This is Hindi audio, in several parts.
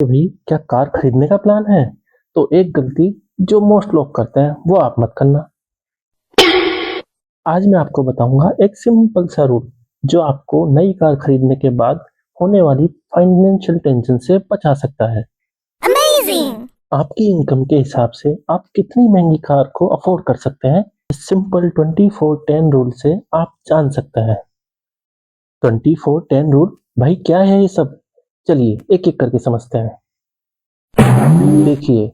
कि भाई क्या कार खरीदने का प्लान है? तो एक गलती जो मोस्ट लोग करते हैं वो आप मत करना। आज मैं आपको बताऊंगा एक सिंपल सा रूल जो आपको नई कार खरीदने के बाद होने वाली फाइनेंशियल टेंशन से बचा सकता है। Amazing! आपकी इनकम के हिसाब से आप कितनी महंगी कार को अफोर्ड कर सकते हैं, इस सिंपल 24-10 रूल से आप जान सकते हैं। 24-10 रूल भाई क्या है ये सब? चलिए एक एक करके समझते हैं। देखिए,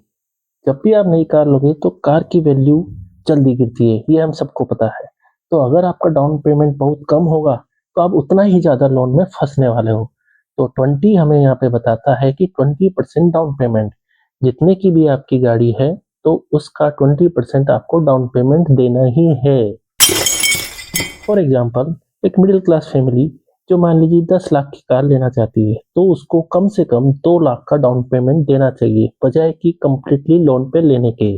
जब भी आप नई कार लोगे तो कार की वैल्यू जल्दी गिरती है, ये हम सबको पता है। तो अगर आपका डाउन पेमेंट बहुत कम होगा तो आप उतना ही ज़्यादा लोन में फंसने वाले हो। तो 20 हमें यहाँ पे बताता है कि 20% डाउन पेमेंट, जितने की भी आपकी गाड़ी है तो उसका 20% आपको डाउन पेमेंट देना ही है। फॉर एग्जाम्पल, एक मिडिल क्लास फैमिली जो मान लीजिए 10 लाख की कार लेना चाहती है तो उसको कम से कम 2 लाख का डाउन पेमेंट देना चाहिए, बजाय कि कंप्लीटली लोन पे लेने के।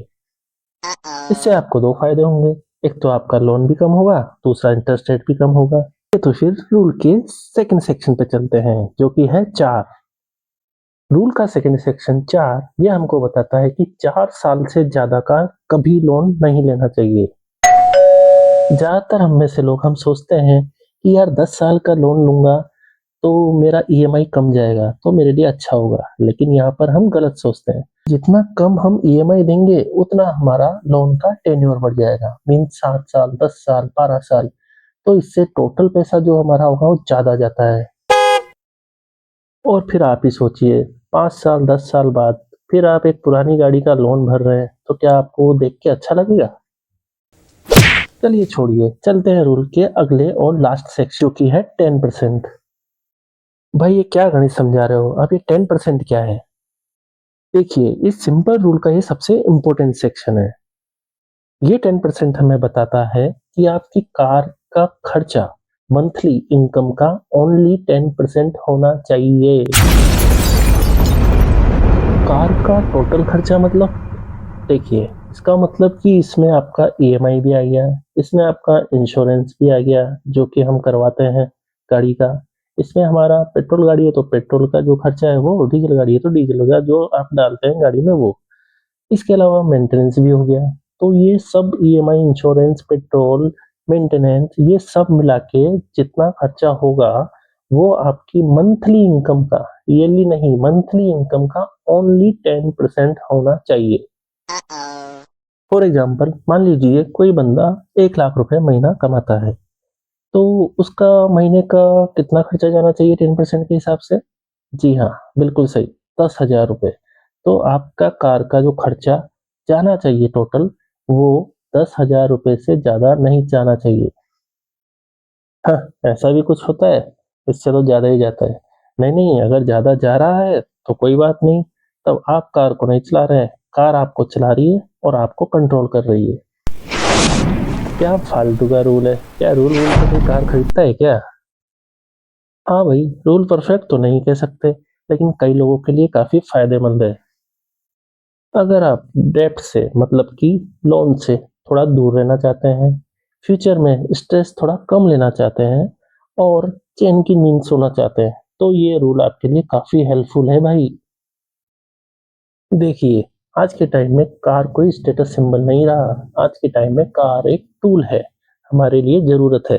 इससे आपको दो फायदे होंगे, एक तो आपका लोन भी कम होगा, दूसरा इंटरेस्ट रेट भी कम होगा। तो फिर रूल के सेकंड सेक्शन पे चलते हैं जो कि है 4। रूल का सेकंड सेक्शन 4 ये हमको बताता है कि 4 साल से ज्यादा का कभी लोन नहीं लेना चाहिए। ज्यादातर हम में से लोग हम सोचते हैं कि यार 10 साल का लोन लूंगा तो मेरा ईएमआई कम जाएगा तो मेरे लिए अच्छा होगा, लेकिन यहाँ पर हम गलत सोचते हैं। जितना कम हम ईएमआई देंगे उतना हमारा लोन का टेन्योर बढ़ जाएगा, मीन 7 साल, 10 साल, 12 साल। तो इससे टोटल पैसा जो हमारा होगा वो ज्यादा जाता है। और फिर आप ही सोचिए, 5 साल 10 साल बाद फिर आप एक पुरानी गाड़ी का लोन भर रहे हैं तो क्या आपको वो देख के अच्छा लगेगा? चलिए छोड़िए, चलते हैं रूल के अगले और लास्ट सेक्शन जो की है 10%। भाई ये क्या गणित समझा रहे हो आप? ये 10% क्या है? देखिए, इस सिंपल रूल का ये सबसे इम्पोर्टेंट सेक्शन है। ये 10% हमें बताता है कि आपकी कार का खर्चा मंथली इनकम का ओनली 10% होना चाहिए। कार का टोटल खर्चा मतलब, देखिए इसका मतलब कि इसमें आपका ईएमआई भी आ गया, इसमें आपका इंश्योरेंस भी आ गया जो कि हम करवाते हैं गाड़ी का, इसमें हमारा पेट्रोल गाड़ी है तो पेट्रोल का जो खर्चा है वो, डीजल गाड़ी है तो डीजल का जो आप डालते हैं गाड़ी में वो, इसके अलावा मेंटेनेंस भी हो गया। तो ये सब ईएमआई, इंश्योरेंस, पेट्रोल, मेंटेनेंस, ये सब मिला के जितना खर्चा होगा वो आपकी मंथली इनकम का, ईयरली नहीं मंथली इनकम का ओनली 10% होना चाहिए। फॉर एग्जाम्पल, मान लीजिए कोई बंदा 1 लाख रुपए महीना कमाता है तो उसका महीने का कितना खर्चा जाना चाहिए 10% के हिसाब से? जी हाँ, बिल्कुल सही, 10,000 रुपये। तो आपका कार का जो खर्चा जाना चाहिए टोटल, वो 10,000 रुपये से ज़्यादा नहीं जाना चाहिए। हाँ, ऐसा भी कुछ होता है, इससे तो ज़्यादा ही जाता है। नहीं नहीं, अगर ज़्यादा जा रहा है तो कोई बात नहीं, तब आप कार को नहीं चला रहे हैं, कार आपको चला रही है और आपको कंट्रोल कर रही है। क्या फालतू का रूल है? क्या रूल वूल से कोई कार खरीदता है क्या? हाँ भाई, रूल परफेक्ट तो नहीं कह सकते, लेकिन कई लोगों के लिए काफी फायदेमंद है। अगर आप डेब्ट से मतलब कि लोन से थोड़ा दूर रहना चाहते हैं, फ्यूचर में स्ट्रेस थोड़ा कम लेना चाहते हैं और चैन की नींद सोना चाहते हैं, तो ये रूल आपके लिए काफी हेल्पफुल है भाई। देखिए, आज के टाइम में कार कोई स्टेटस सिंबल नहीं रहा। आज के टाइम में कार एक टूल है, हमारे लिए जरूरत है।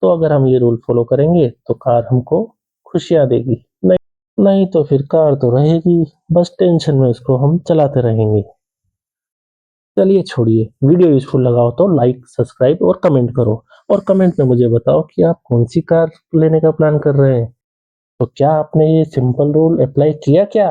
तो अगर हम ये रूल फॉलो करेंगे तो कार हमको खुशियाँ देगी, नहीं नहीं तो फिर कार तो रहेगी, बस टेंशन में उसको हम चलाते रहेंगे। चलिए छोड़िए, वीडियो यूज़फुल लगा हो तो लाइक, सब्सक्राइब और कमेंट करो। और कमेंट में मुझे बताओ कि आप कौन सी कार लेने का प्लान कर रहे हैं। तो क्या आपने ये सिंपल रूल अप्लाई किया क्या?